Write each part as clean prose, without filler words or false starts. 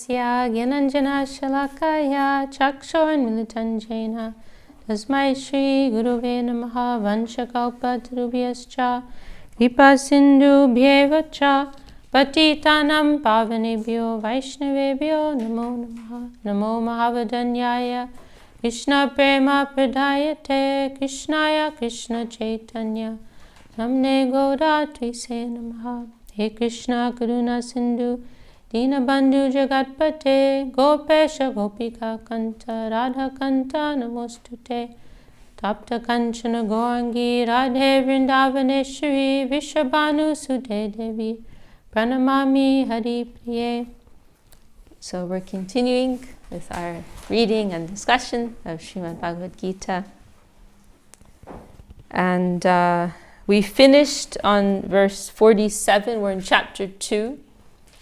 Tasya Gyananjana Shalakaya Chakshormilitan Jena Tasmai Shri Guruve Namaha Vanshakaupatarubhyascha Kripa Sindhu Bhyevacha Patitanam Pavanebhyo Vaishnavebhyo Namo Namaha Namo Mahavadanyaya Krishna Prema Pradayate Krishnaya Krishna Chaitanya Namne Gaudatri Se Namaha. He Krishna Karuna Sindhu Dinabandhu Jagatpate Gopesha Gopika Kanta Radha Kanta Namostute Tapta Kanchana Gorangi Radhe Vrindavaneshwari Vishabhanu Sute Devi Pranamami Hari Priye. So we're continuing with our reading and discussion of Srimad Bhagavad Gita. And we finished on verse 47. We're in chapter 2.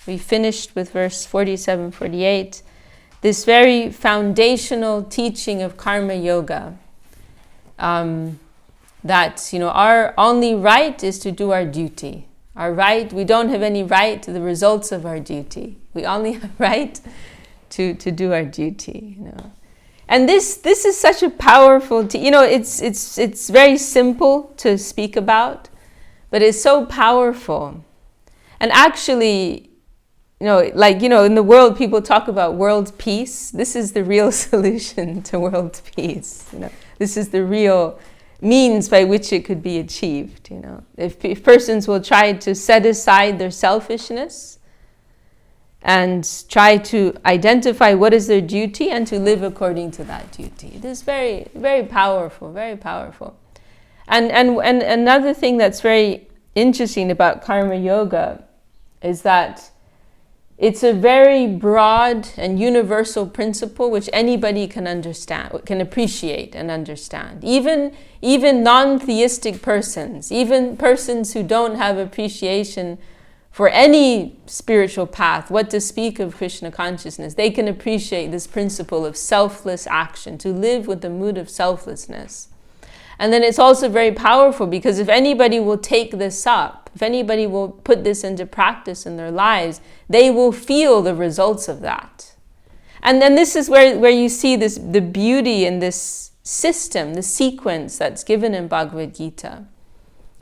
We finished with verse 47, 48. This very foundational teaching of karma yoga. That, our only right is to do our duty. Our right, we don't have any right to the results of our duty. We only have right to do our duty, And this is such a powerful, it's very simple to speak about, but it's so powerful. And actually, in the world, people talk about world peace. This is the real solution to world peace. This is the real means by which it could be achieved. If persons will try to set aside their selfishness and try to identify what is their duty and to live according to that duty. It is very, very powerful, very powerful. And another thing that's very interesting about karma yoga is that it's a very broad and universal principle which anybody can understand, can appreciate and understand. Even non-theistic persons, even persons who don't have appreciation for any spiritual path, what to speak of Krishna consciousness, they can appreciate this principle of selfless action, to live with the mood of selflessness. And then it's also very powerful because if anybody will take this up, if anybody will put this into practice in their lives, they will feel the results of that. And then this is where you see the beauty in this system, the sequence that's given in Bhagavad Gita.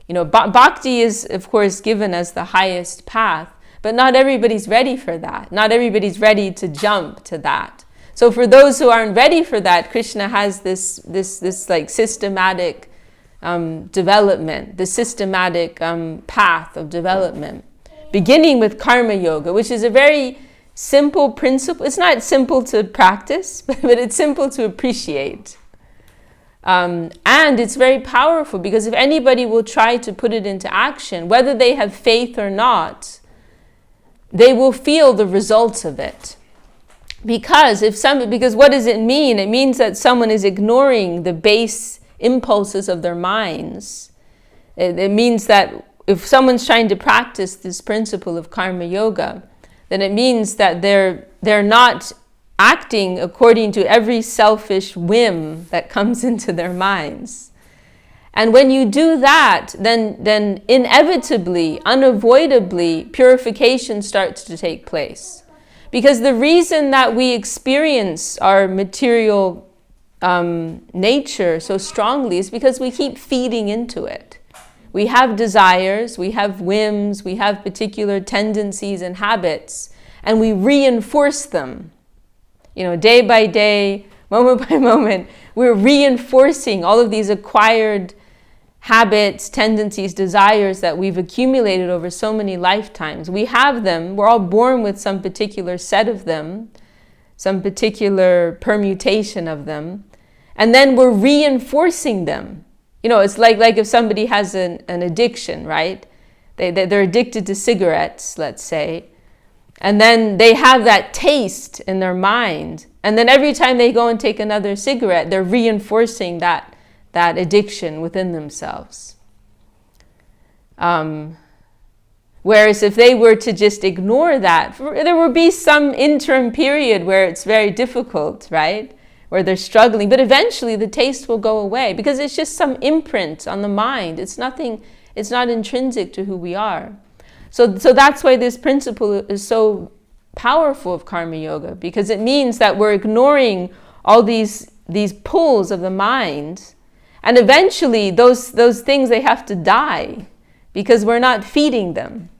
Bhakti is, of course, given as the highest path, but not everybody's ready for that. Not everybody's ready to jump to that. So for those who aren't ready for that, Krishna has this like systematic development, the systematic path of development, beginning with karma yoga, which is a very simple principle. It's not simple to practice, but it's simple to appreciate. And it's very powerful because if anybody will try to put it into action, whether they have faith or not, they will feel the results of it. Because what does it mean? It means that someone is ignoring the base impulses of their minds. It means that if someone's trying to practice this principle of karma yoga, then it means that they're not acting according to every selfish whim that comes into their minds. And when you do that, then inevitably, unavoidably, purification starts to take place. Because the reason that we experience our material nature so strongly is because we keep feeding into it. We have desires, we have whims, we have particular tendencies and habits, and we reinforce them. Day by day, moment by moment, we're reinforcing all of these acquired habits, tendencies, desires that we've accumulated over so many lifetimes. We have them. We're all born with some particular set of them, some particular permutation of them. And then we're reinforcing them. It's like if somebody has an addiction, right? They're addicted to cigarettes, let's say. And then they have that taste in their mind. And then every time they go and take another cigarette, they're reinforcing that addiction within themselves. Whereas if they were to just ignore that, there would be some interim period where it's very difficult, right? Where they're struggling. But eventually the taste will go away because it's just some imprint on the mind. It's not intrinsic to who we are. So that's why this principle is so powerful of karma yoga, because it means that we're ignoring all these pulls of the mind, and eventually those things, they have to die because we're not feeding them.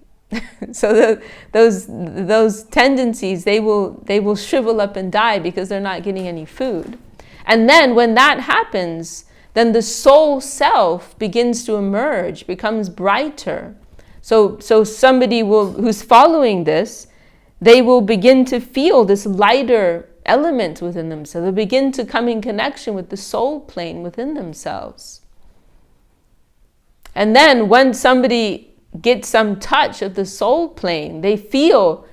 So those tendencies, they will shrivel up and die because they're not getting any food. And then when that happens, then the soul self begins to emerge, becomes brighter. So somebody who's following this, they will begin to feel this lighter element within themselves. They'll begin to come in connection with the soul plane within themselves. And then when somebody gets some touch of the soul plane, they feel,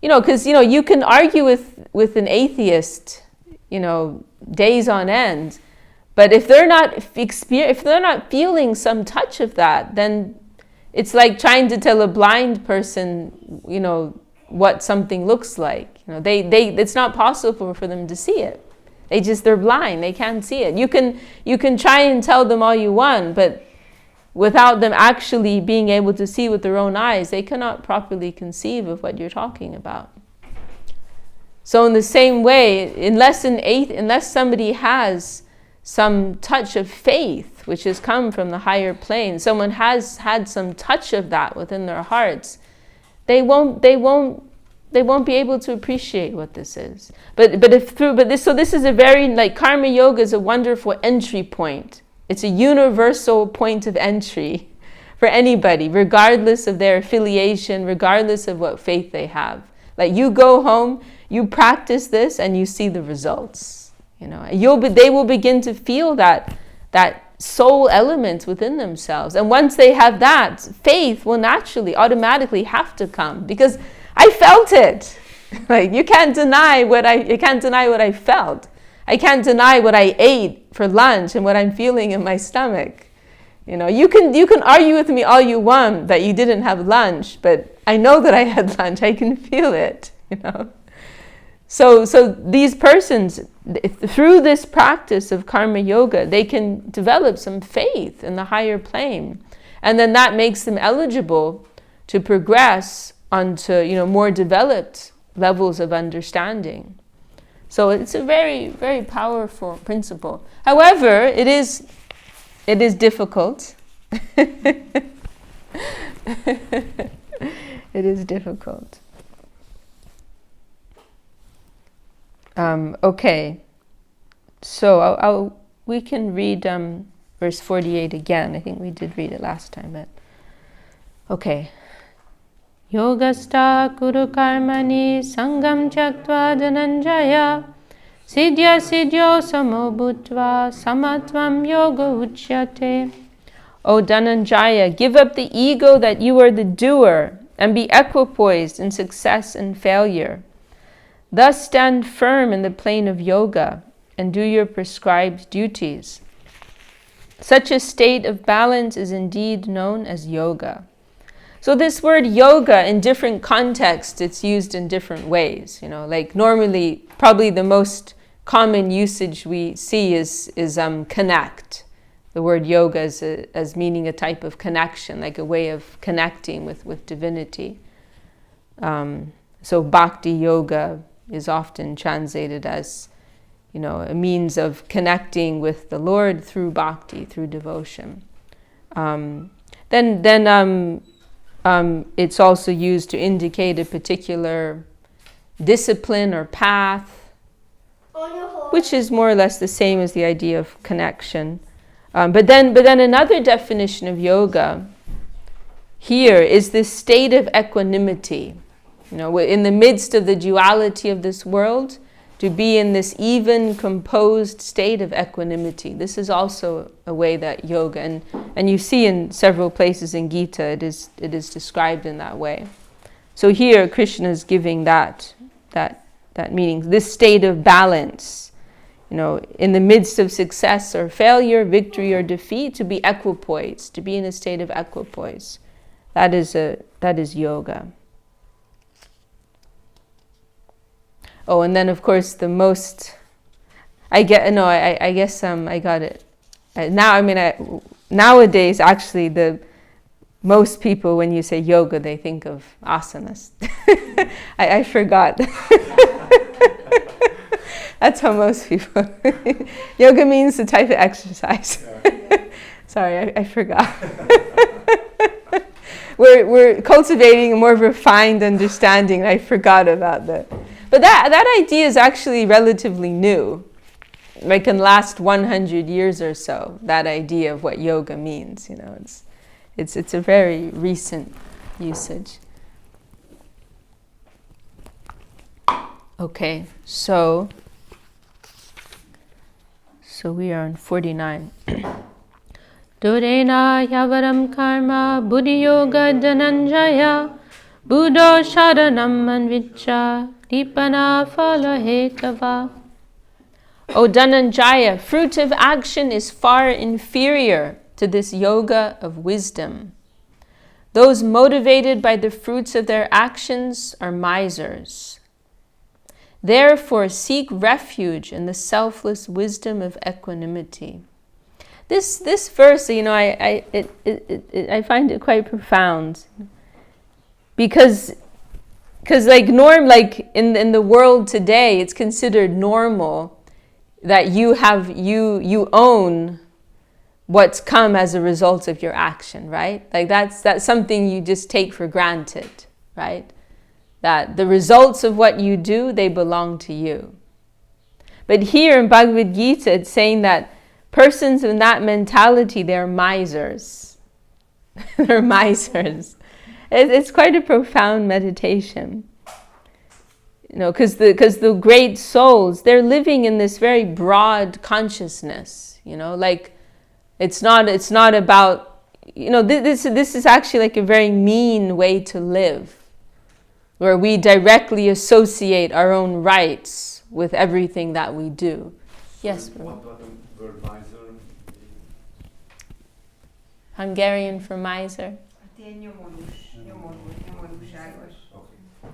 because, you can argue with an atheist, days on end, but if they're not feeling some touch of that, then it's like trying to tell a blind person, what something looks like. It's not possible for them to see it. They're blind. They can't see it. You can try and tell them all you want, but without them actually being able to see with their own eyes, they cannot properly conceive of what you're talking about. So in the same way, unless somebody has some touch of faith, which has come from the higher plane, someone has had some touch of that within their hearts, they won't be able to appreciate what this is. So this is a very, karma yoga is a wonderful entry point. It's a universal point of entry for anybody, regardless of their affiliation, regardless of what faith they have. Like, you go home, you practice this, and you see the results. They will begin to feel that soul element within themselves. And once they have that, faith will automatically have to come, because I felt it. You can't deny what I felt. I can't deny what I ate for lunch and what I'm feeling in my stomach. You can argue with me all you want that you didn't have lunch, but I know that I had lunch. I can feel it. So these persons, through this practice of karma yoga, they can develop some faith in the higher plane, and then that makes them eligible to progress onto more developed levels of understanding. So it's a very, very powerful principle. However, it is difficult. It is difficult. Okay. So we can read verse 48 again. I think we did read it last time, but okay. Yogasta kuru karmani sangam chaktva dhananjaya siddhya siddhyo samo bhutva samatvam yoga uchyate. O Dhananjaya, give up the ego that you are the doer and be equipoised in success and failure. Thus stand firm in the plane of yoga and do your prescribed duties. Such a state of balance is indeed known as yoga. So this word yoga, in different contexts, it's used in different ways. Normally, probably the most common usage we see is connect. The word yoga as meaning a type of connection, like a way of connecting with divinity. So bhakti yoga is often translated as, a means of connecting with the Lord through bhakti, through devotion. Then it's also used to indicate a particular discipline or path, which is more or less the same as the idea of connection. But then another definition of yoga here is this state of equanimity. In the midst of the duality of this world, to be in this even, composed state of equanimity. This is also a way that yoga, and you see in several places in Gita, it is described in that way. So here, Krishna is giving that meaning, this state of balance. In the midst of success or failure, victory or defeat, to be equipoised, to be in a state of equipoise. That is yoga. Oh, and then of course I got it. Nowadays, actually, most people, when you say yoga, they think of asanas. I forgot. That's how most people. Yoga means the type of exercise. Sorry, I forgot. We're cultivating a more refined understanding. I forgot about that. But that idea is actually relatively new. Like in the last 100 years or so, that idea of what yoga means, it's a very recent usage. Okay, so we are on 49. Durena yavaram karma buddhi yoga dhananjaya buddho sharanam manvicha dipana phala hetava. O Dhananjaya, fruit of action is far inferior to this yoga of wisdom. Those motivated by the fruits of their actions are misers. Therefore, seek refuge in the selfless wisdom of equanimity. This verse, I find it quite profound, because in the world today, it's considered normal that you own what's come as a result of your action, right? Like that's something you just take for granted, right? That the results of what you do, they belong to you. But here in Bhagavad Gita, it's saying that persons in that mentality, they're misers. They're misers. It's quite a profound meditation. Because the great souls, they're living in this very broad consciousness. Like it's not about, this is actually like a very mean way to live, where we directly associate our own rights with everything that we do. Yes. What the word miser? Hungarian for miser.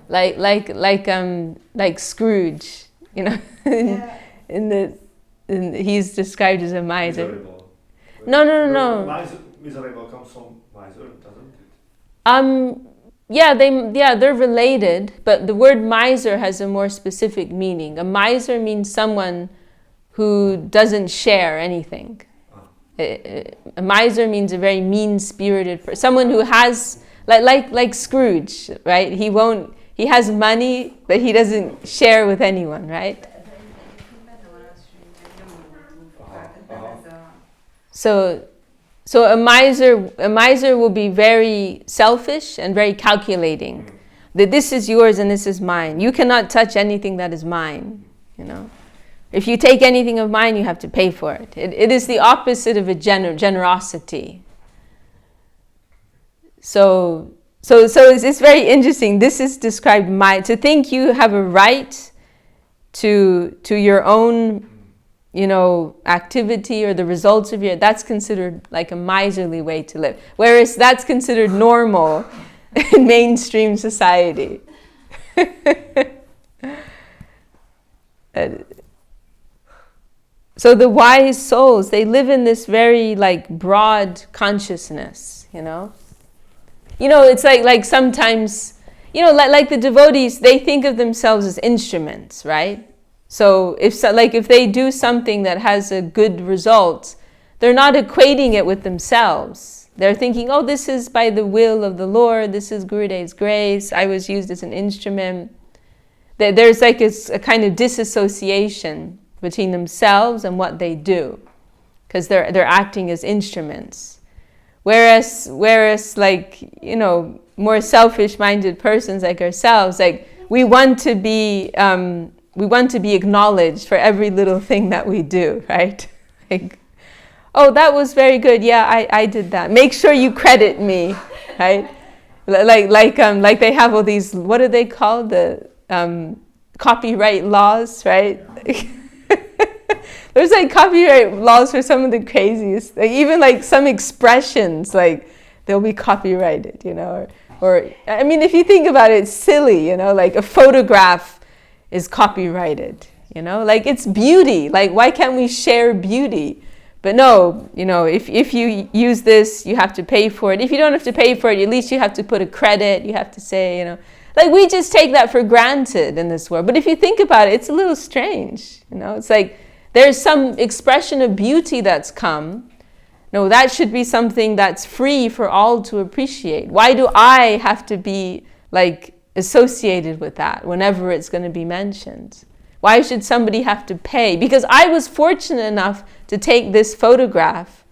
Like Scrooge, he's described as a miser. Miserable. No. Miserable comes from miser, doesn't it? They're related, but the word miser has a more specific meaning. A miser means someone who doesn't share anything. A miser means a very mean-spirited person, someone who has like Scrooge, right? He has money, but he doesn't share with anyone, right? So a miser will be very selfish and very calculating. That this is yours and this is mine. You cannot touch anything that is mine, If you take anything of mine, you have to pay for it. It is the opposite of a generosity. So it's very interesting. This is described to think you have a right to your own, activity or the results of that's considered like a miserly way to live. Whereas that's considered normal in mainstream society. So the wise souls, they live in this very broad consciousness, it's like sometimes, like the devotees, they think of themselves as instruments, right? So if they do something that has a good result, they're not equating it with themselves. They're thinking, oh, this is by the will of the Lord, this is Gurudev's grace, I was used as an instrument. There's a kind of disassociation between themselves and what they do, because they're acting as instruments. Whereas more selfish-minded persons like ourselves, we want to be acknowledged for every little thing that we do, right? Oh, that was very good. Yeah, I did that. Make sure you credit me, right? Like they have all these, what are they called? The copyright laws, right? There's copyright laws for some of the craziest, even some expressions, they'll be copyrighted, or I mean, if you think about it, it's silly, a photograph is copyrighted, it's beauty. Why can't we share beauty? But no, if you use this, you have to pay for it. If you don't have to pay for it, at least you have to put a credit. You have to say, like we just take that for granted in this world. But if you think about it, it's a little strange. It's like there's some expression of beauty that's come. No, that should be something that's free for all to appreciate. Why do I have to be like associated with that whenever it's going to be mentioned? Why should somebody have to pay? Because I was fortunate enough to take this photograph.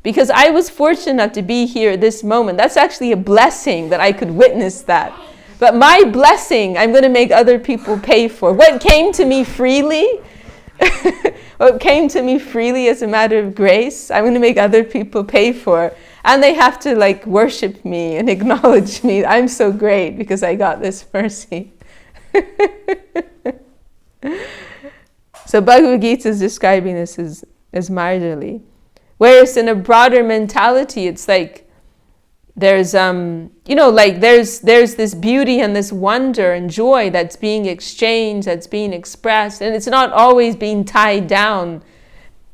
Because I was fortunate enough to be here at this moment. That's actually a blessing that I could witness that. But my blessing, I'm going to make other people pay for. What came to me freely, what came to me freely as a matter of grace, I'm going to make other people pay for. And they have to like worship me and acknowledge me. I'm so great because I got this mercy. So Bhagavad Gita is describing this as marginally. Whereas in a broader mentality, it's like there's there's this beauty and this wonder and joy that's being exchanged, that's being expressed, and it's not always being tied down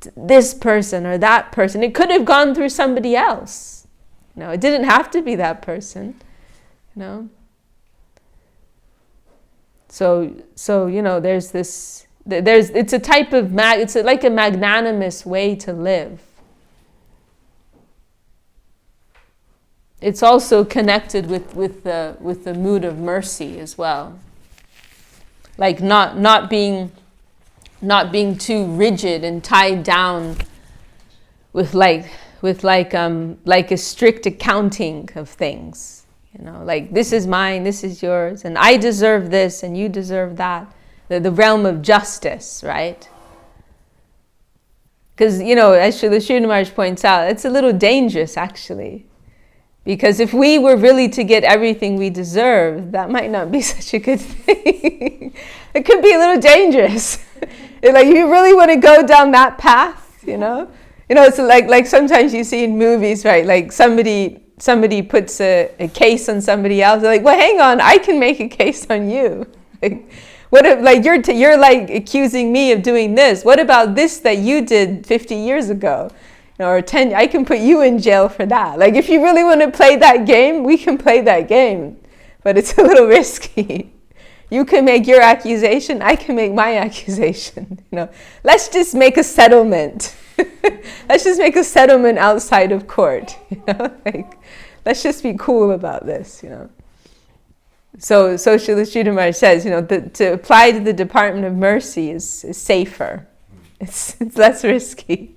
to this person or that person. It could have gone through somebody else. It didn't have to be that person. So there's this. It's a type of it's like a magnanimous way to live. It's also connected with the mood of mercy as well. Like not being too rigid and tied down with a strict accounting of things. Like this is mine, this is yours, and I deserve this and you deserve that. The realm of justice, right? Because, as Srila Sridhar Maharaj points out, it's a little dangerous actually. Because if we were really to get everything we deserve, that might not be such a good thing. It could be a little dangerous. Like you really want to go down that path, It's like sometimes you see in movies, right? Like somebody puts a case on somebody else. They're like, well, hang on, I can make a case on you. Like, what if, like you're like accusing me of doing this? What about this that you did 50 years ago? Or 10, I can put you in jail for that. Like if you really want to play that game, we can play that game. But it's a little risky. You can make your accusation, I can make my accusation. Let's just make a settlement. Let's just make a settlement outside of court. Like let's just be cool about this. So Srila Sridhar Maharaj says, to apply to the Department of Mercy is safer. It's less risky.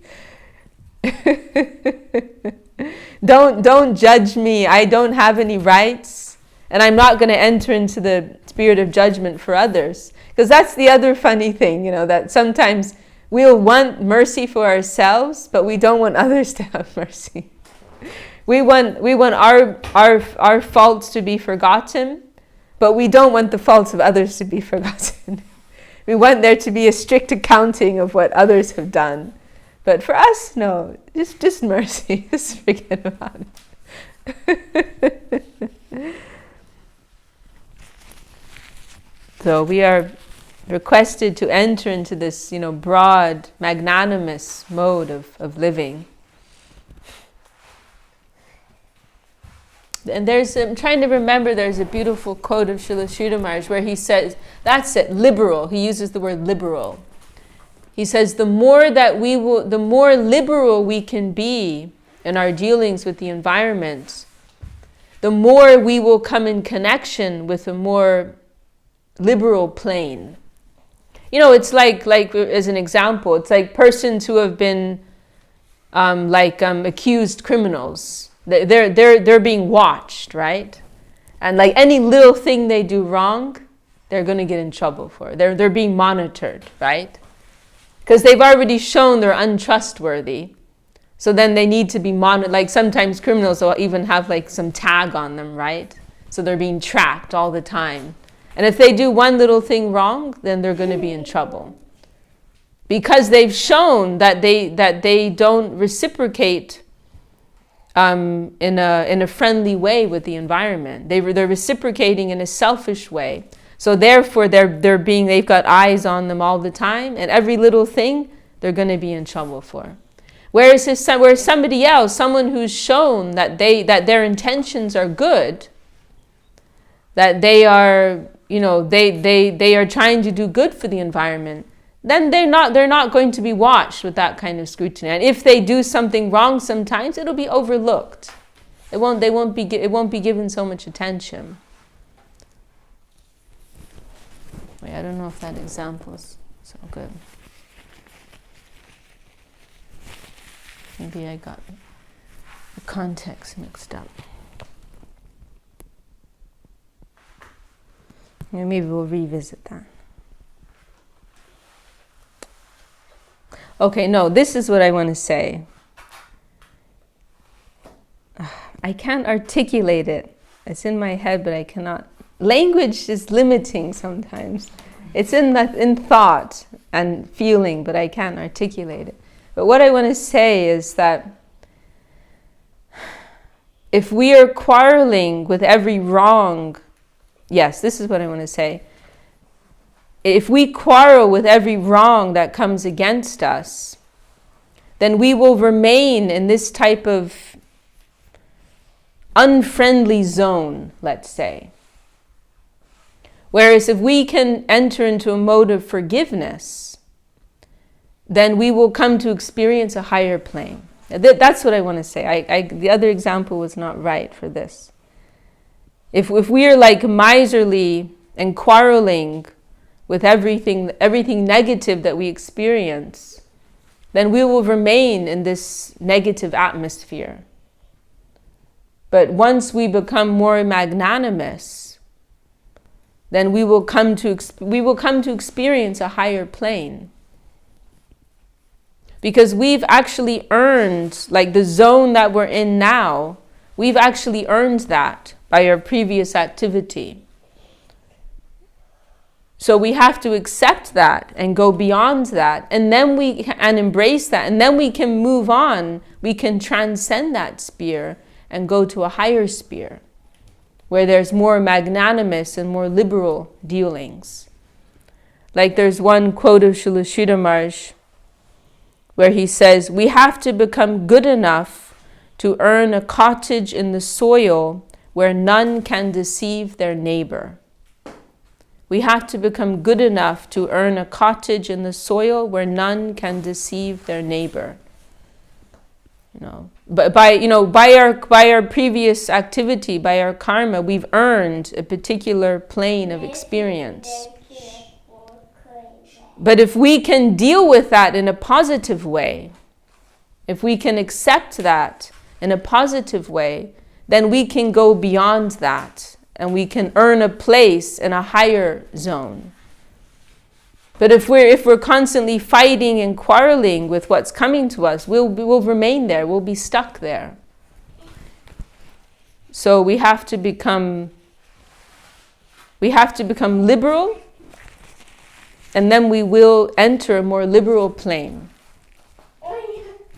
Don't judge me. I don't have any rights, and I'm not going to enter into the spirit of judgment for others. Because that's the other funny thing, that sometimes we'll want mercy for ourselves, but we don't want others to have mercy. We want our faults to be forgotten, but we don't want the faults of others to be forgotten. We want there to be a strict accounting of what others have done. But for us, no, just mercy. Just forget about it. So we are requested to enter into this, broad, magnanimous mode of living. And I'm trying to remember, there's a beautiful quote of Srila Sridhar Maharaj where he says, that's it, liberal. He uses the word liberal. He says, the more liberal we can be in our dealings with the environment, the more we will come in connection with a more liberal plane. It's like as an example, it's like persons who have been accused criminals. They're being watched, right? And like any little thing they do wrong, they're going to get in trouble for it. They're being monitored, right? Because they've already shown they're untrustworthy. So then they need to be monitored. Like sometimes criminals will even have like some tag on them, right? So they're being tracked all the time. And if they do one little thing wrong, then they're going to be in trouble. Because they've shown that they don't reciprocate in a friendly way with the environment. They're reciprocating in a selfish way. So therefore, they've got eyes on them all the time, and every little thing they're going to be in trouble for. Whereas where somebody else, someone who's shown that their intentions are good, that they are, they are trying to do good for the environment, then they're not going to be watched with that kind of scrutiny. And if they do something wrong sometimes, it'll be overlooked. It won't be given so much attention. Wait, I don't know if that example is so good. Maybe I got the context mixed up. Yeah, maybe we'll revisit that. Okay, no, this is what I want to say. I can't articulate it. It's in my head, but I cannot. Language is limiting sometimes. It's in thought and feeling, but I can't articulate it. But what I want to say is that if we are quarreling with every wrong, yes, this is what I want to say. If we quarrel with every wrong that comes against us, then we will remain in this type of unfriendly zone, let's say. Whereas if we can enter into a mode of forgiveness, then we will come to experience a higher plane. That's what I want to say. The other example was not right for this. If we are like miserly and quarreling with everything negative that we experience, then we will remain in this negative atmosphere. But once we become more magnanimous, then we will come to experience a higher plane. Because we've actually earned, like the zone that we're in now, we've actually earned that by our previous activity. So we have to accept that and go beyond that, and embrace that, and then we can move on. We can transcend that sphere and go to a higher sphere where there's more magnanimous and more liberal dealings. Like there's one quote of Srila Sridhar Maharaj where he says, "We have to become good enough to earn a cottage in the soil where none can deceive their neighbor." We have to become good enough to earn a cottage in the soil where none can deceive their neighbor. But by our previous activity, by our karma, we've earned a particular plane of experience. But if we can deal with that in a positive way, if we can accept that in a positive way, then we can go beyond that. And we can earn a place in a higher zone. But if we're constantly fighting and quarreling with what's coming to us, we'll remain there. We'll be stuck there. So we have to become liberal, and then we will enter a more liberal plane.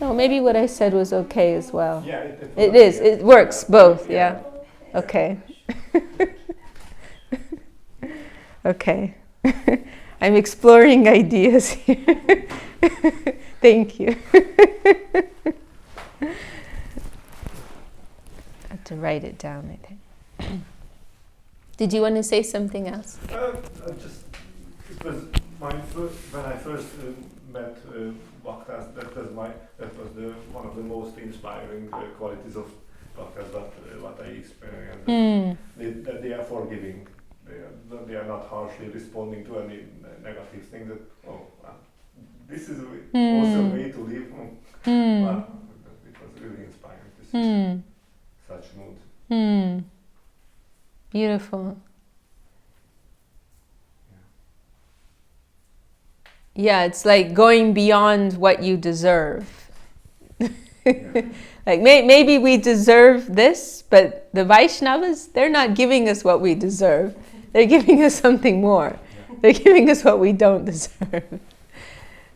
No, maybe what I said was okay as well. Yeah, it is. It works both. Yeah. Okay. Okay. I'm exploring ideas here. Thank you. I have to write it down, I think. Did you want to say something else? It was when I first met Bhaktas, that was one of the most inspiring qualities of Bhaktas what I experienced. That they are forgiving. They are not harshly responding to any negative thing. That this is also a way to live. Wow, it was really inspiring to see such mood. Beautiful. Yeah, it's like going beyond what you deserve. Like maybe we deserve this, but the Vaishnavas, they're not giving us what we deserve. They're giving us something more. They're giving us what we don't deserve.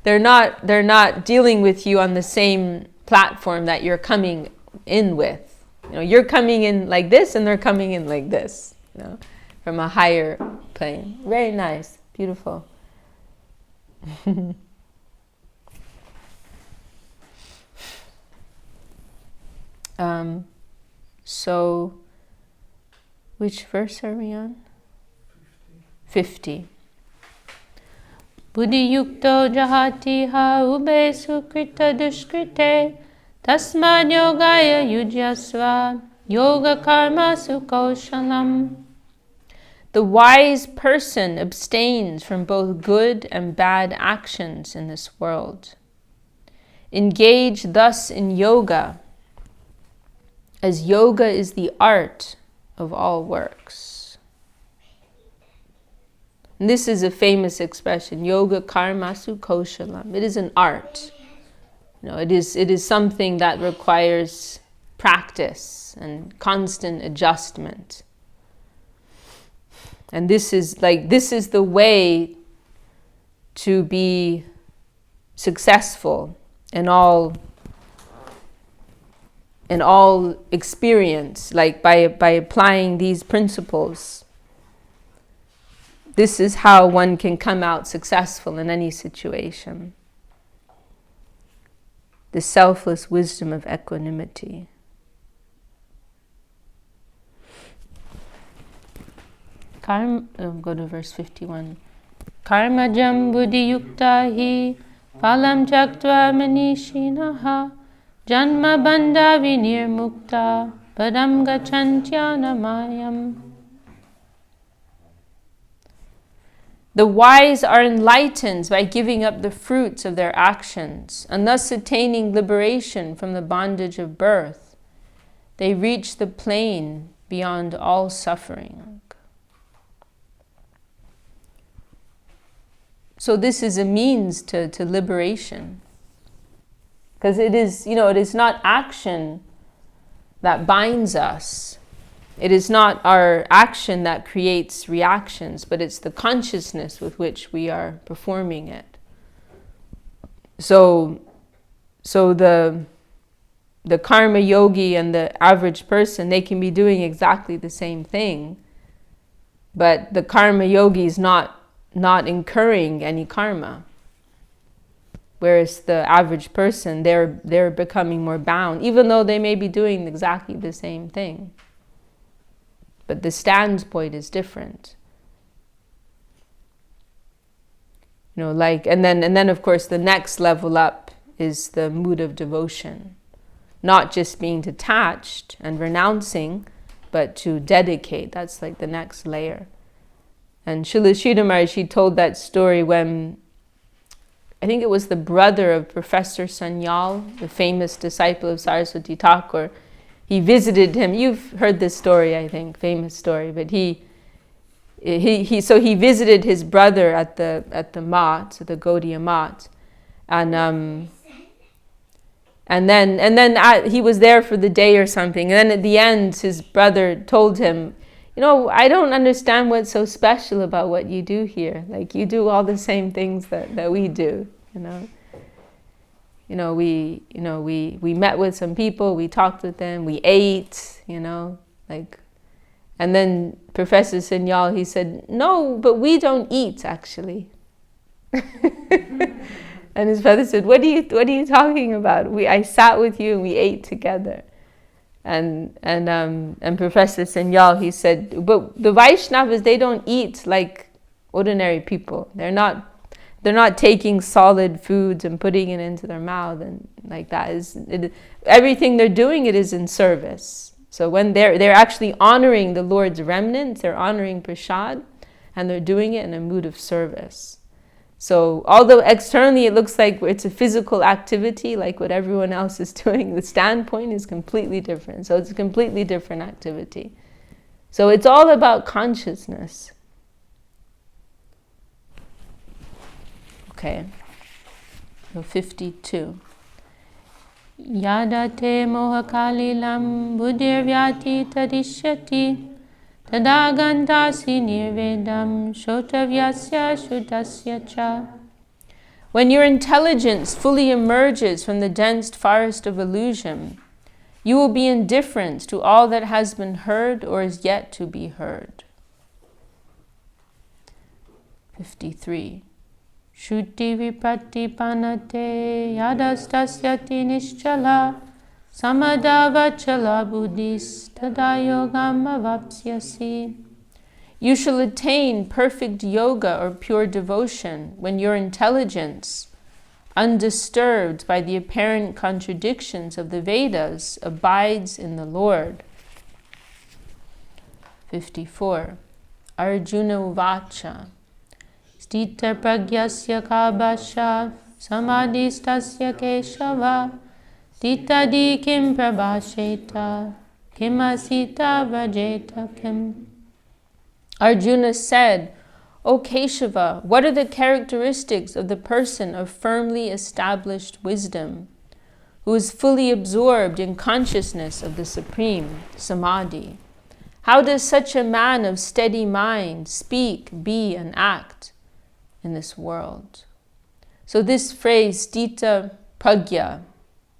They're not dealing with you on the same platform that you're coming in with. You're coming in like this, and they're coming in like this. From a higher plane. Very nice, beautiful. So, which verse are we on? 50. Buddhi yukto jahati ha ube sukrita dushkrite tasmad yogaya yujyasva yoga karma sukoshalam. The wise person abstains from both good and bad actions in this world. Engage thus in yoga, as yoga is the art of all works. And this is a famous expression, yoga karmasu koshalam. It is an art. It is something that requires practice and constant adjustment. And this is the way to be successful in all experience, like by applying these principles. This is how one can come out successful in any situation. The selfless wisdom of equanimity. Go to verse 51. Karmajam buddhi yukta hi phalam chaktva manishinaha janma bandha vinirmukta padam gacchantya. The wise are enlightened by giving up the fruits of their actions and thus attaining liberation from the bondage of birth. They reach the plane beyond all suffering. So this is a means to liberation. Because it is not action that binds us. It is not our action that creates reactions, but it's the consciousness with which we are performing it. So the karma yogi and the average person, they can be doing exactly the same thing, but the karma yogi is not incurring any karma. Whereas the average person, they're becoming more bound, even though they may be doing exactly the same thing. But the standpoint is different. And then of course the next level up is the mood of devotion. Not just being detached and renouncing, but to dedicate. That's like the next layer. And Srila Sridhar Maharaj, she told that story when, I think it was the brother of Professor Sanyal, the famous disciple of Saraswati Thakur. He visited him. You've heard this story, I think, famous story. But he visited his brother at the Mat, the Gaudiya Mat, and then he was there for the day or something. And then at the end, his brother told him, I don't understand what's so special about what you do here. Like, you do all the same things that we do, we met with some people, we talked with them, we ate, and then Professor Sanyal, he said, no, but we don't eat, actually. And his brother said, what are you talking about? I sat with you and we ate together. And Professor Sanyal, he said, but the Vaishnavas, they don't eat like ordinary people. They're not taking solid foods and putting it into their mouth and like that. Everything they're doing, it is in service. So when they're actually honoring the Lord's remnants, they're honoring prasad, and they're doing it in a mood of service. So although externally it looks like it's a physical activity, like what everyone else is doing, the standpoint is completely different. So it's a completely different activity. So it's all about consciousness. Okay, so 52. Yada te mohakalilam buddhirvyati tadishyati tadagantasi nirvedam shotavyasya shuddhasya cha. When your intelligence fully emerges from the dense forest of illusion, you will be indifferent to all that has been heard or is yet to be heard. 53. Shuddhi vipatti panate yadastasyati nischala samadavachala buddhis tada yogam avapsyasi. You shall attain perfect yoga or pure devotion when your intelligence, undisturbed by the apparent contradictions of the Vedas, abides in the Lord. 54. Arjuna uvacha stita pragyasya kabasha samadhistasya keshava titadi kim prabhasheta kim asita vrajeta kim. Arjuna said, O Keshava, what are the characteristics of the person of firmly established wisdom, who is fully absorbed in consciousness of the Supreme, Samadhi? How does such a man of steady mind speak, be, and act in this world? So this phrase, stita pragya,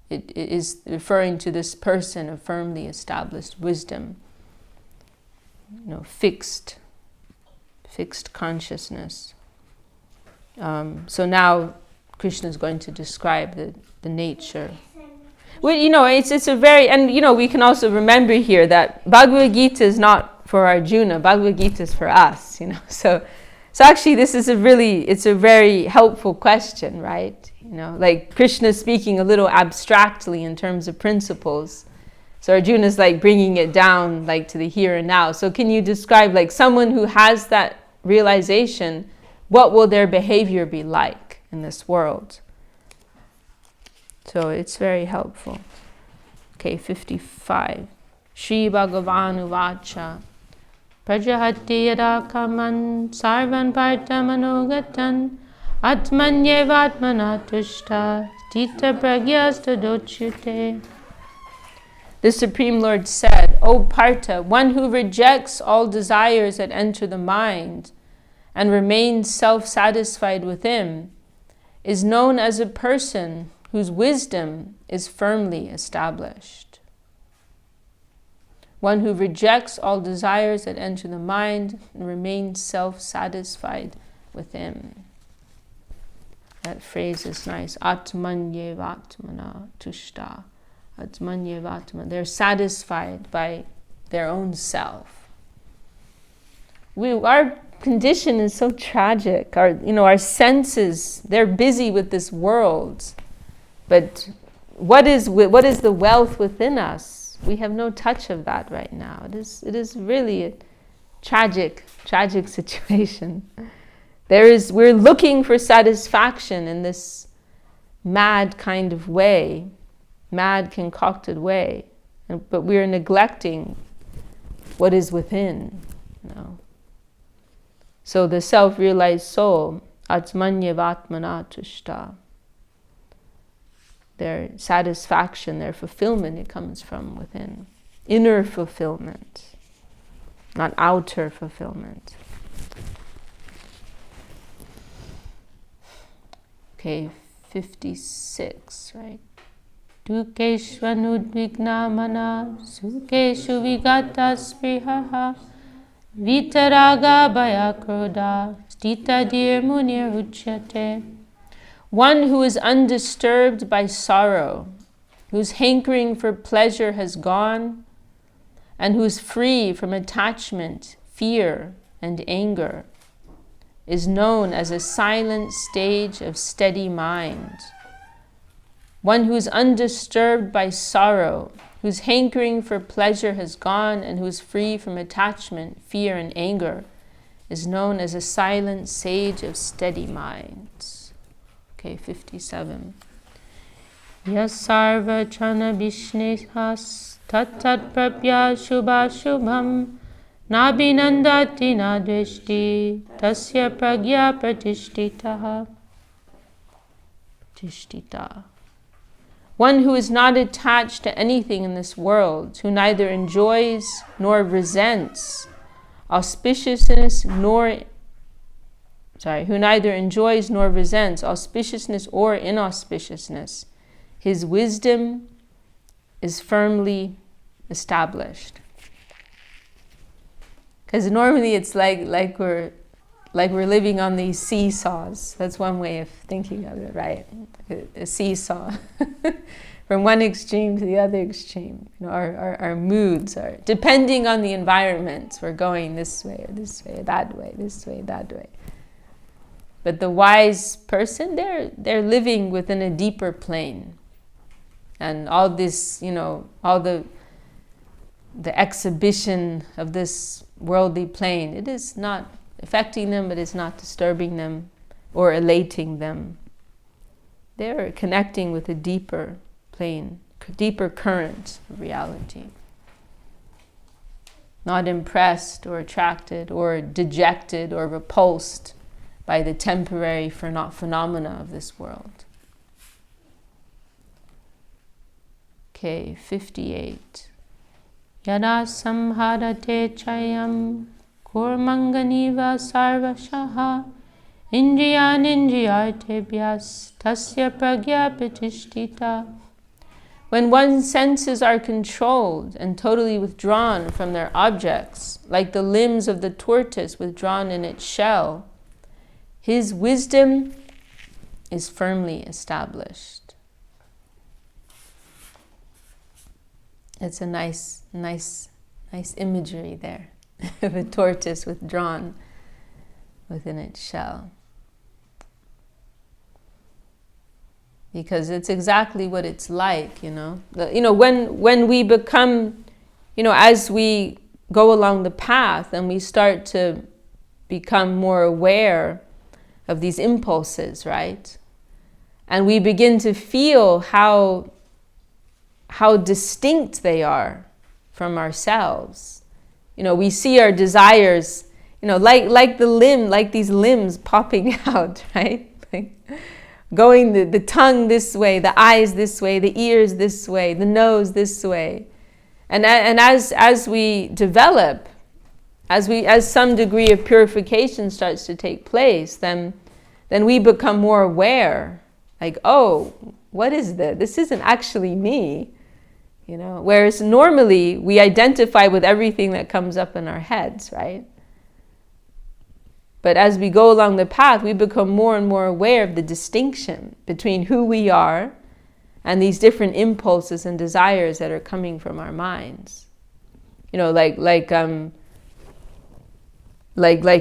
it is referring to this person of firmly established wisdom, fixed consciousness. So now Krishna is going to describe the nature. Well, it's a very, and we can also remember here that Bhagavad Gita is not for Arjuna. Bhagavad Gita is for us. So actually, it's a very helpful question, right? Like Krishna is speaking a little abstractly in terms of principles. So Arjuna is like bringing it down, like to the here and now. So can you describe, like someone who has that realization, what will their behavior be like in this world? So it's very helpful. Okay, 55. Shri Bhagavan uvacha prajahati yada kaman sarvan partamanogatan atmanyevatmana tushta tita pragyasta dochyute. The Supreme Lord said, O Partha, one who rejects all desires that enter the mind and remains self-satisfied within is known as a person whose wisdom is firmly established. One who rejects all desires that enter the mind and remains self-satisfied within. That phrase is nice. Atmanyevatmana tushta. They're satisfied by their own self. Our condition is so tragic. Our senses, they're busy with this world. But what is the wealth within us? We have no touch of that right now. It is really a tragic situation. We're looking for satisfaction in this mad kind of way. Mad, concocted way, but we are neglecting what is within. So the self-realized soul, atmanyevatmana tushta, their satisfaction, their fulfillment, it comes from within. Inner fulfillment, not outer fulfillment. Okay, 56, right? Dukeshvanudvignamana sukeshu vigata sprihaha vitaraga bhayakroda stitadir munir uchyate. One who is undisturbed by sorrow, whose hankering for pleasure has gone, and who is free from attachment, fear, and anger, is known as a silent stage of steady mind. One who is undisturbed by sorrow, whose hankering for pleasure has gone, and who is free from attachment, fear, and anger, is known as a silent sage of steady minds. Okay, 57. Yasarva chana vishnehas tat prapya shubha shubham nabhinandati nadrishti tasya pragya pratishtita. One who is not attached to anything in this world, who neither enjoys nor resents auspiciousness who neither enjoys nor resents auspiciousness or inauspiciousness, his wisdom is firmly established. Because normally it's like we're, like we're living on these seesaws. That's one way of thinking of it, right? A seesaw. From one extreme to the other extreme. Our moods are, depending on the environment, we're going this way, or that way, this way, that way. But the wise person, they're living within a deeper plane. And all this, all the exhibition of this worldly plane, it is not affecting them, but it's not disturbing them or elating them. They're connecting with a deeper plane, deeper current of reality. Not impressed or attracted or dejected or repulsed by the temporary phenomena of this world. Okay, 58. Yada samharate chayam kurmanganiva sarvashaha indriyanindriyartebhyas tasya pragya pratishtita. When one's senses are controlled and totally withdrawn from their objects, like the limbs of the tortoise withdrawn in its shell, his wisdom is firmly established. It's a nice imagery there of a tortoise withdrawn within its shell. Because it's exactly what it's like, when we become, as we go along the path and we start to become more aware of these impulses, right? And we begin to feel how distinct they are from ourselves. We see our desires, like these limbs popping out, right? Going the tongue this way, the eyes this way, the ears this way, the nose this way. And as we develop, as some degree of purification starts to take place, then we become more aware. Like, oh, what is this? This isn't actually me. Whereas normally we identify with everything that comes up in our heads, right? But as we go along the path, we become more and more aware of the distinction between who we are and these different impulses and desires that are coming from our minds. Like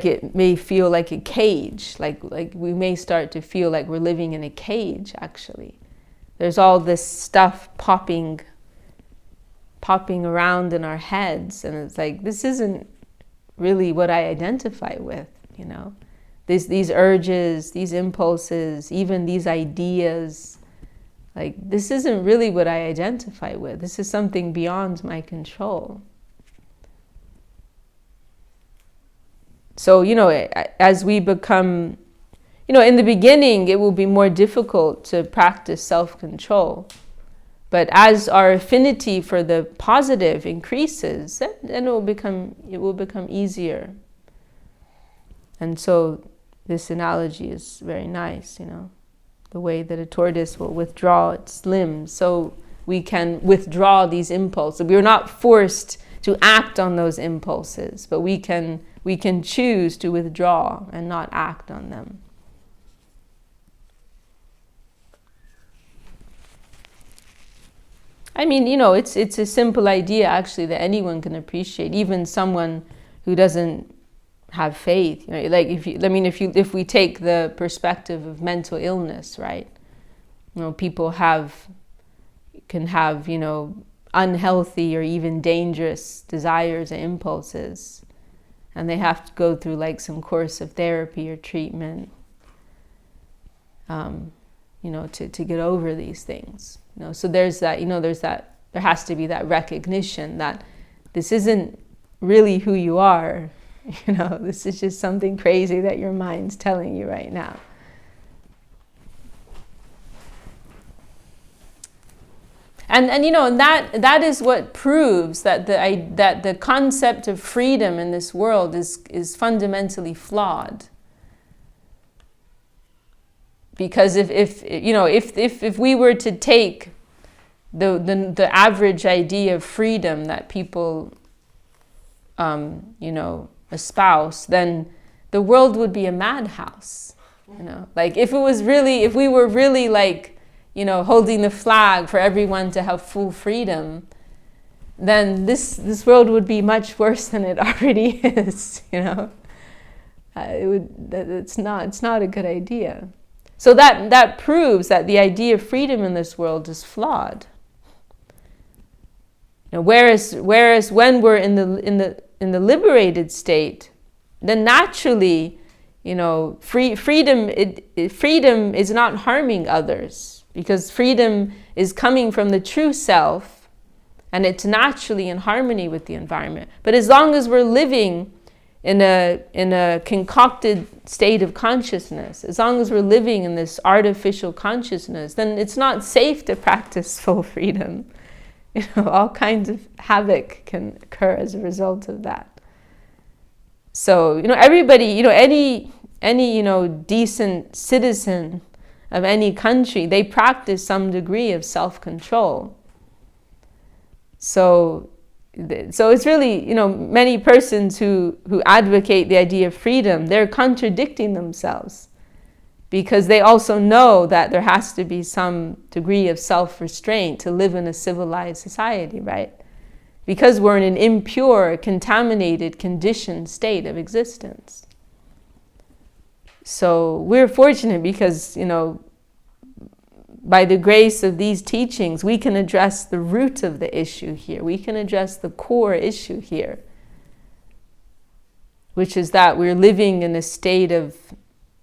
it may feel like a cage. Like we may start to feel like we're living in a cage, actually. There's all this stuff popping around in our heads, and it's like, this isn't really what I identify with. These urges, these impulses, even these ideas, like, this isn't really what I identify with. This is something beyond my control. So, as we become, in the beginning, it will be more difficult to practice self-control. But as our affinity for the positive increases, then it will become easier. And so this analogy is very nice, the way that a tortoise will withdraw its limbs, so we can withdraw these impulses. We are not forced to act on those impulses, but we can choose to withdraw and not act on them. I mean, it's a simple idea actually that anyone can appreciate, even someone who doesn't have faith. Like if we take the perspective of mental illness, right? People can have unhealthy or even dangerous desires and impulses, and they have to go through like some course of therapy or treatment, to get over these things. So there's that. There has to be that recognition that this isn't really who you are. This is just something crazy that your mind's telling you right now. And that is what proves that the concept of freedom in this world is fundamentally flawed. Because if we were to take the average idea of freedom that people espouse, then the world would be a madhouse. You know, like if we were really like, you know, holding the flag for everyone to have full freedom, then this world would be much worse than it already is. You know, it's not a good idea. So that proves that the idea of freedom in this world is flawed. You know, whereas when we're in the liberated state, then naturally, you know, freedom is not harming others, because freedom is coming from the true self, and it's naturally in harmony with the environment. But as long as we're living in a concocted state of consciousness, as long as we're living in this artificial consciousness, then it's not safe to practice full freedom. You know, all kinds of havoc can occur as a result of that. So, you know, everybody, you know, any you know, decent citizen of any country, they practice some degree of self-control. So it's really, you know, many persons who advocate the idea of freedom, they're contradicting themselves, because they also know that there has to be some degree of self-restraint to live in a civilized society, right? Because we're in an impure, contaminated, conditioned state of existence. So we're fortunate because, you know, by the grace of these teachings, we can address the root of the issue here. We can address the core issue here, which is that we're living in a state of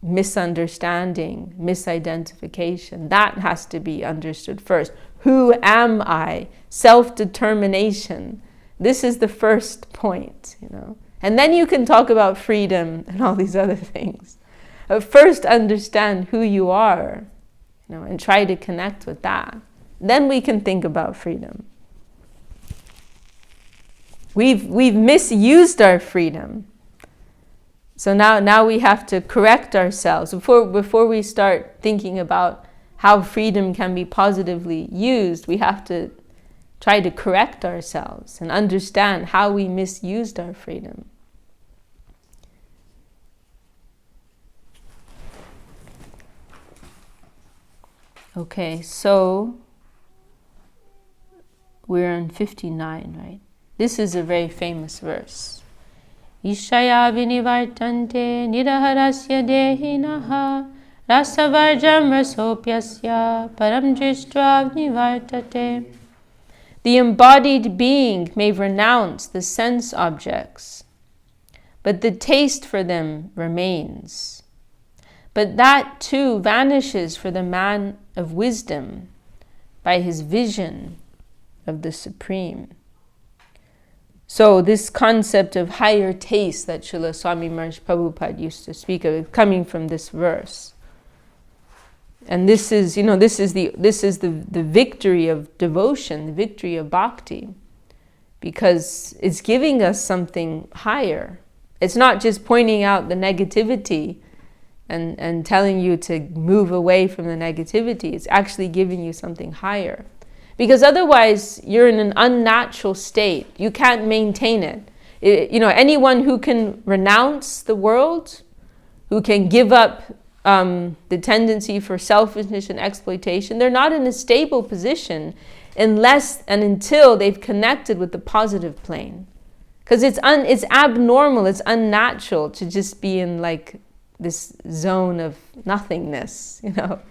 misunderstanding, misidentification. That has to be understood first. Who am I? Self-determination. This is the first point, you know. And then you can talk about freedom and all these other things. But first understand who you are, you know, and try to connect with that. Then we can think about freedom. We've misused our freedom. So now we have to correct ourselves. Before we start thinking about how freedom can be positively used, we have to try to correct ourselves and understand how we misused our freedom. Okay, so we're on 59, right? This is a very famous verse. Ishaya vinivartante niraharasya dehinaha rasavarjam rasopyasya param drishtva nivartate. The embodied being may renounce the sense objects, but the taste for them remains. But that too vanishes for the man of wisdom by his vision of the Supreme. So this concept of higher taste that Srila Swami Maharaj Prabhupada used to speak of is coming from this verse. And this is, you know, this is the victory of devotion, the victory of bhakti, because it's giving us something higher. It's not just pointing out the negativity and telling you to move away from the negativity. It's actually giving you something higher. Because otherwise, you're in an unnatural state. You can't maintain it. You know, anyone who can renounce the world, who can give up the tendency for selfishness and exploitation, they're not in a stable position unless and until they've connected with the positive plane. Because it's abnormal, it's unnatural to just be in like this zone of nothingness, you know.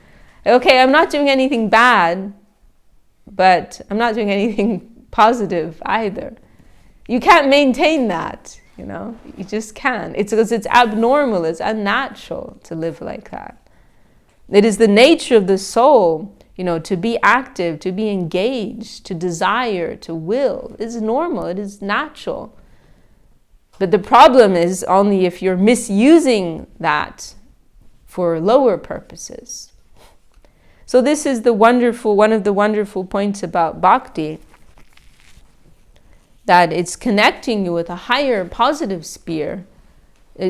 Okay, I'm not doing anything bad, but I'm not doing anything positive either. You can't maintain that, you know. You just can't. It's because it's abnormal, it's unnatural to live like that. It is the nature of the soul, you know, to be active, to be engaged, to desire, to will. It's normal, it is natural. But the problem is only if you're misusing that for lower purposes. So this is one of the wonderful points about bhakti, that it's connecting you with a higher positive sphere.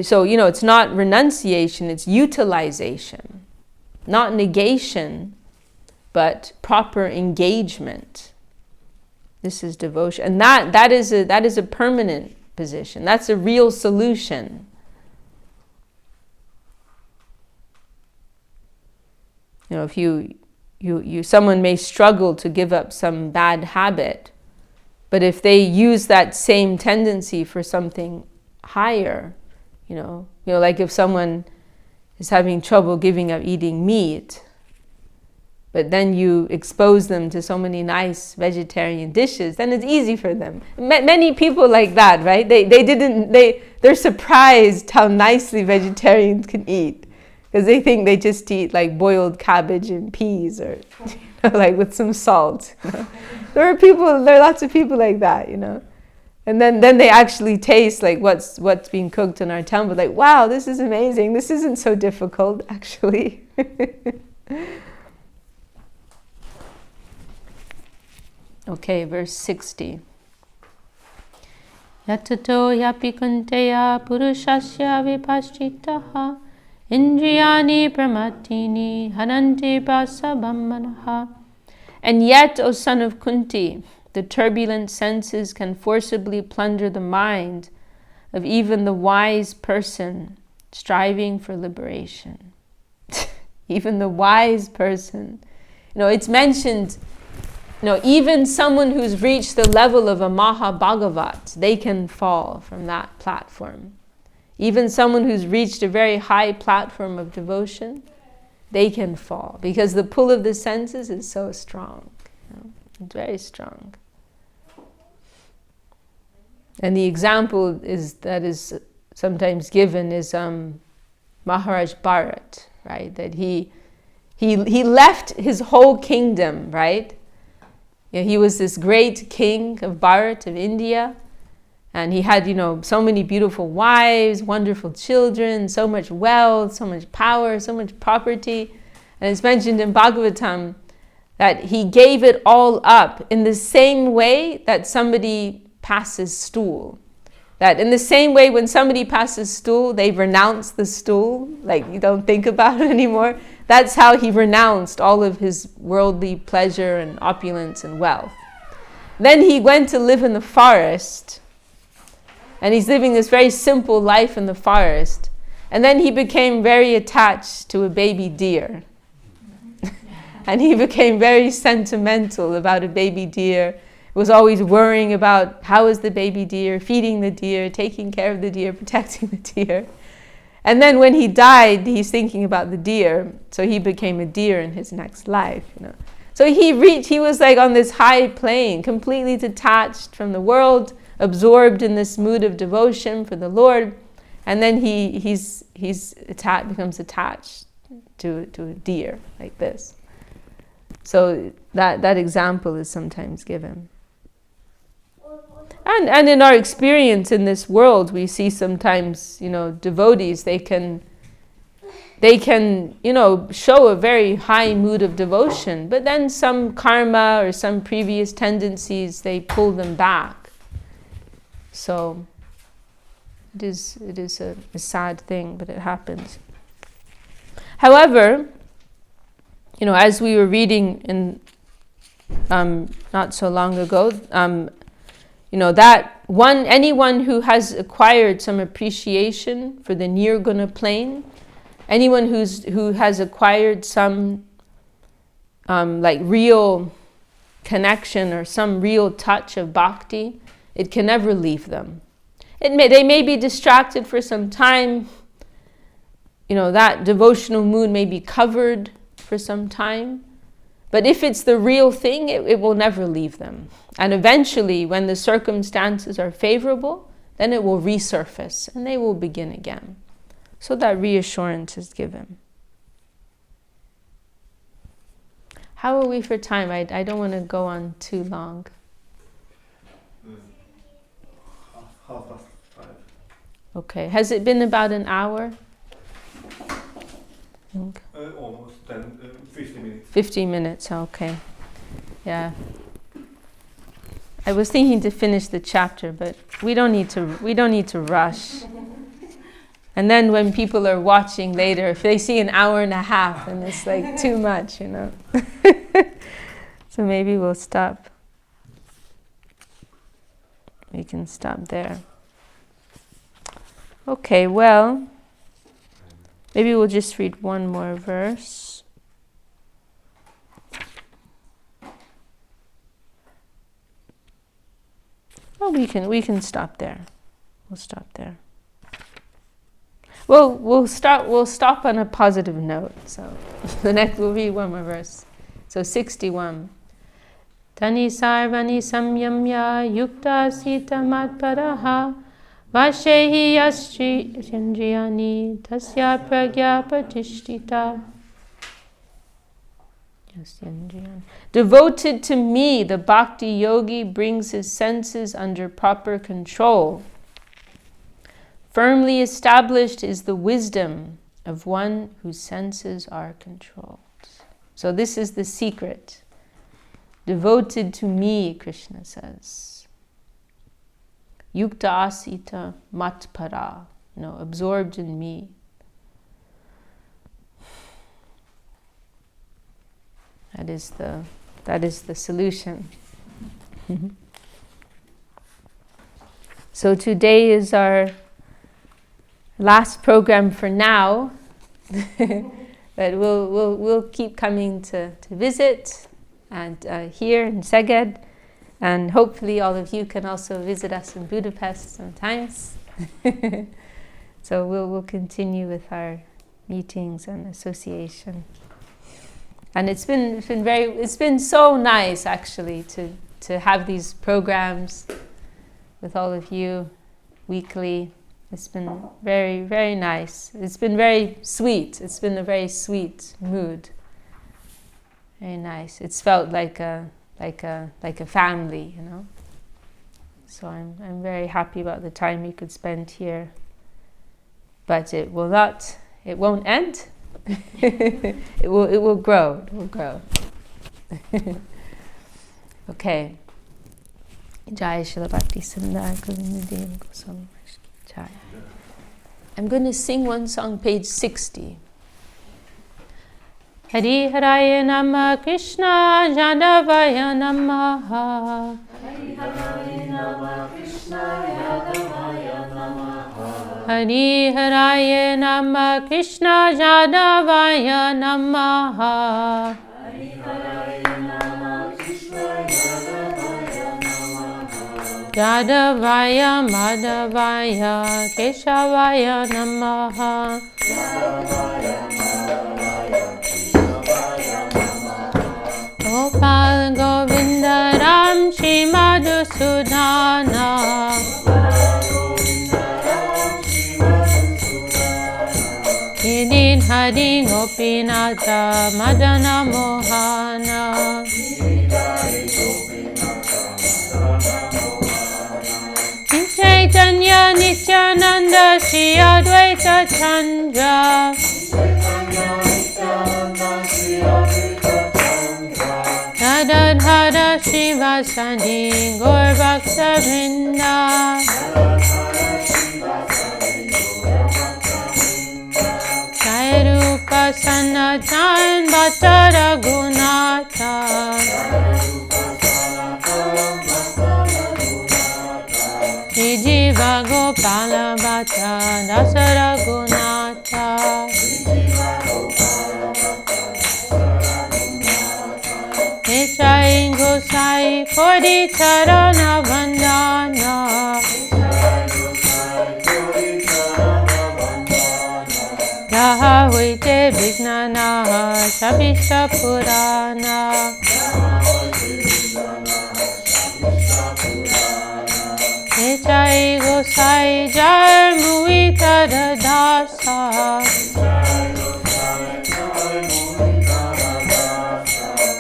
So, you know, it's not renunciation, it's utilization. Not negation, but proper engagement. This is devotion. And that is a permanent position. That's a real solution. If someone may struggle to give up some bad habit, but if they use that same tendency for something higher, like if someone is having trouble giving up eating meat, but then you expose them to so many nice vegetarian dishes, then it's easy for them. Many people like that, right? They're surprised how nicely vegetarians can eat, because they think they just eat like boiled cabbage and peas, or like with some salt. There are lots of people like that, And then they actually taste like what's being cooked in our temple. Like, wow, this is amazing. This isn't so difficult, actually. Okay, verse 60. Yatato yapi kunteya purushasya vipaschitaha indriyani pramatini hananti basabhammanaha. And yet, O son of Kunti, the turbulent senses can forcibly plunder the mind of even the wise person striving for liberation. Even the wise person. It's mentioned, even someone who's reached the level of a Bhagavad, they can fall from that platform. Even someone who's reached a very high platform of devotion, they can fall, because the pull of the senses is so strong. It's very strong. And the example that is sometimes given is Maharaj Bharat, right? That he left his whole kingdom, right? He was this great king of Bharat, of India, and he had, so many beautiful wives, wonderful children, so much wealth, so much power, so much property. And it's mentioned in Bhagavatam that he gave it all up in the same way that somebody passes stool. That in the same way when somebody passes stool, they renounce the stool, like you don't think about it anymore. That's how he renounced all of his worldly pleasure and opulence and wealth. Then he went to live in the forest, and he's living this very simple life in the forest. And then he became very attached to a baby deer. And he became very sentimental about a baby deer. Was always worrying about how is the baby deer, feeding the deer, taking care of the deer, protecting the deer. And then when he died, he's thinking about the deer. So he became a deer in his next life, So he was like on this high plane, completely detached from the world, absorbed in this mood of devotion for the Lord. And then he becomes attached to a deer like this. So that example is sometimes given. And in our experience in this world, we see sometimes, devotees, they can, show a very high mood of devotion, but then some karma or some previous tendencies, they pull them back. So it is a sad thing, but it happens. However, as we were reading in not so long ago, that anyone who has acquired some appreciation for the nirguna plane, anyone who has acquired some like real connection or some real touch of bhakti, it can never leave them. They may be distracted for some time. That devotional mood may be covered for some time. But if it's the real thing, it will never leave them. And eventually, when the circumstances are favorable, then it will resurface and they will begin again. So that reassurance is given. How are we for time? I don't want to go on too long. 5:30. Okay. Has it been about an hour? Almost 50 minutes. 50 minutes, okay. Yeah. I was thinking to finish the chapter, but we don't need to rush. And then when people are watching later, if they see an hour and a half, then it's like too much, So maybe we'll stop. We can stop there. Okay, well, maybe we'll just read one more verse. well, we can stop there. We'll stop there. We'll stop on a positive note. So the next we'll read one more verse. So 61. Tani sarvani samyamya yukta sita matparaha vashehi yasri chandriyani tasya pragya pratishtita. Devoted to me, the bhakti yogi brings his senses under proper control. Firmly established is the wisdom of one whose senses are controlled. So this is the secret. Devoted to me, Krishna says. Yukta asita matpara, absorbed in me. That is the solution. So today is our last program for now, but we'll keep coming to visit and here in Szeged, and hopefully all of you can also visit us in Budapest sometimes. So we'll continue with our meetings and association. And it's been so nice actually to have these programs with all of you weekly. It's been very, very nice. It's been very sweet. It's been a very sweet mood. Very nice. It's felt like a family, So I'm very happy about the time we could spend here. But it won't end. It will grow. It will grow. Okay. Jai Srila Bhakti Sundar Govindadev Goswami Jai. I'm going to sing one song, page 60. Hari Haraya Nama Krishna Jadavaya Namaha. Hari Haraya Nama Krishna Jadavaya Namaha. Hari Haraya Nama Krishna Jadavaya Namaha. Hari Haraya Nama Krishna Jadavaya Namaha. Jadavaya Madhavaya Keshavaya Namaha. Jadavaya Madhavaya Keshavaya Namaha. Gopal Govinda Ram Shri Madhusudana. Hidin Hari Gopinata Madana Mohana. Chaitanya Nityananda Shri Advaita Chandra. Radhadhara Shivasadi Gaur Bhakta Vrinda. Jai Rupa Sanatan Bhatta Raghunatha. Shri Jiva Gopala Bhatta Dasa Raghunatha. Nishai Gosai Kodi Charana Vandana. Yaha Huite Vignana Shabisha Purana. Nishai Gosai Jar Muita Dasa.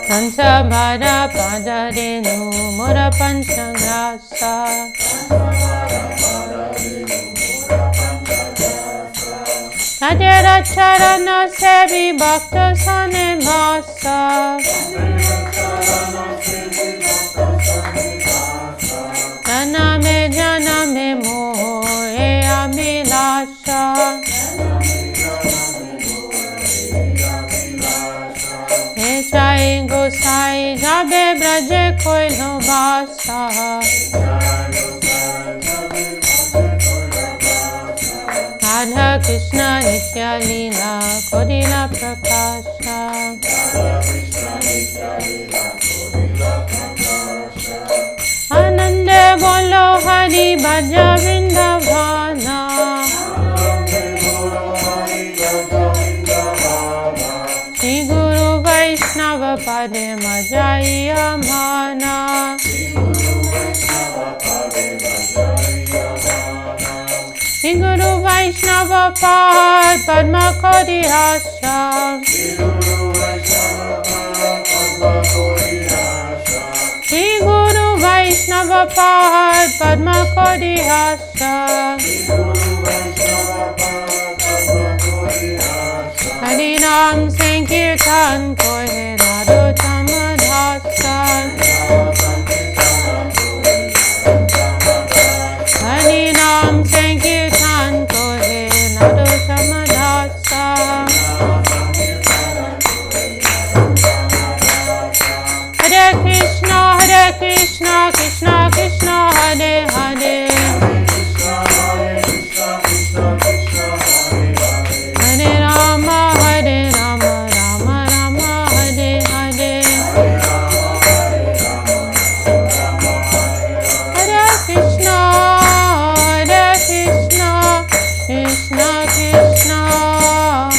Pancha Bhara Pada Renu Mura Panchagrasa. Tadera Charana Sevi Bhakta Sane Bhasa. Janame Moho E Amilasha. Nechai Gosai Jabe Braje Koilo Basa. Radha Krishna Nitya Leela Kodila Prakasha. Anande Bolo bhaja Vrindavana. Shri Guru Vaishnava Pade Majaya Mana. Shri Guru Vaishnava Pad Padma Kodi Hasha. Shri Guru Vaishnava Pad Padma Kodi Hasha. Hari Nam Sankirtan Kohe Nado Tamadhasa. Hari Nam Sankirtan Kohe Nado Tamadhasa. Hare Krishna, Krishna Krishna, Hare Hare. Hare Rama, Rama Rama, Hare Hare. Hare Krishna, Krishna Krishna,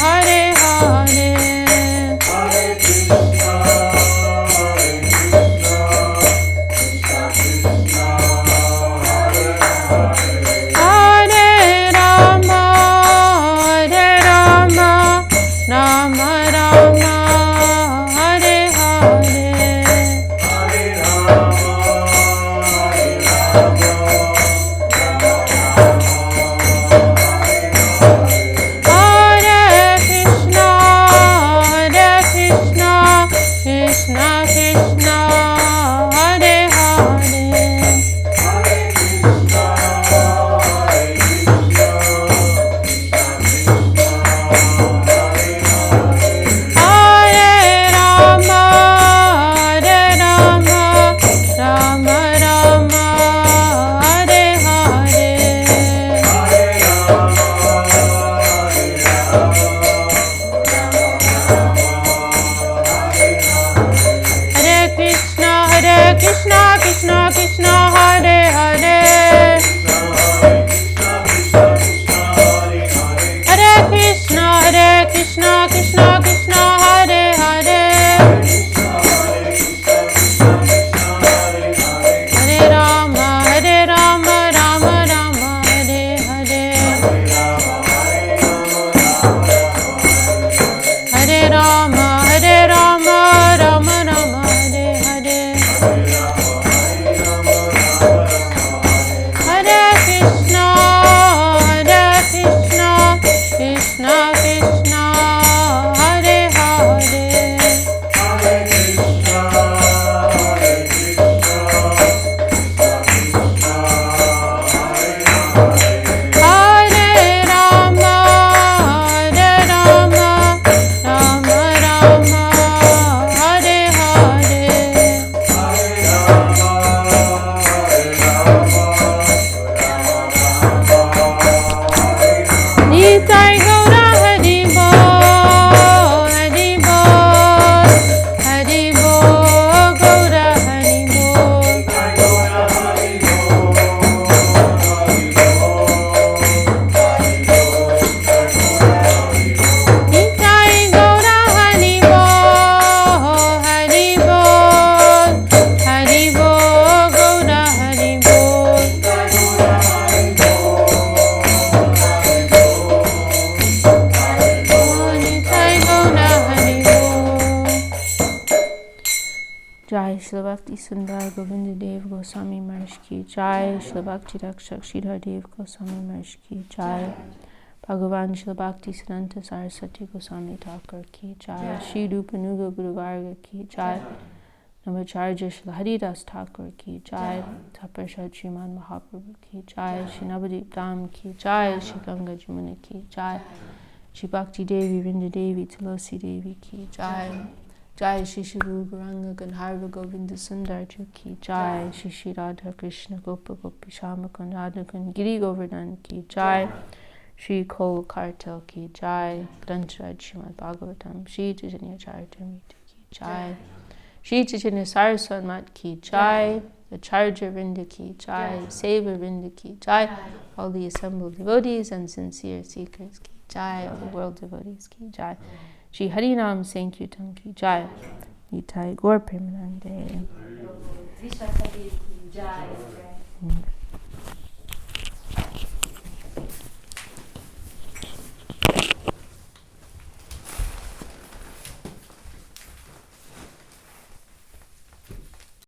Hare Hare. Rama Rama, Hare Hare. Hare Krishna, Krishna Krishna, Hare Hare. Krishna Krishna, Hare Hare. Hare Krishna Krishna, Hare Hare. Hare Rama, Rama Rama, Hare Hare. Hare Rama, Rama Rama, Hare Hare. Hare Krishna, Krishna Krishna, Hare Hare. Hare Rama, Rama Rama, Hare Hare. Nitai Gaura Hari Bol, Hari Bol, Hari Bol, Gaura Hari Bol. Nitai Gaura Hari Bol, Hari Bol, Hari Bol, Gaura Hari Bol. Jai Shri Bhakti Sundar Govinda Dev Goswami Maharaj ki Jai, Shri Bhakti Rakshak Sridhar Dev Goswami Maharaj ki Jai, Bhagavan Shri Bhakti Siddhanta Saraswati Goswami Thakur ki Jai, Shri Rupanuga Guru Varga ki Jai, Navacharya Shri Haridas Thakur ki Jai, Taprashad Sriman Mahaprabhu ki Jai, Shri Navadip Dham ki Jai, Shri Ganga Jamuna ki Jai, Shri Bhakti Devi Vrinda Devi Tulasi Devi ki Jai, Jai Shri Shri Gauranga Gandharva Govinda Sundar Ju ki Jai, Shri Shri Radha Krishna Gopa Gopi Shamakun Radhakan Giri Govardhan ki Jai, Shri Kol Kartal ki Jai, Grantaraj Srimad Bhagavatam, Shri Chaitanya Charitamrita ki Jai, Shri Chaitanya Saraswat Mat ki Jai, Acharya Vrinda ki jai, Seva Vrinda ki jai, all the assembled devotees and sincere seekers ki jai, all the world devotees ki jai. Shri Harinam Sankirtan ki jai. Nitai Gaur Premanande.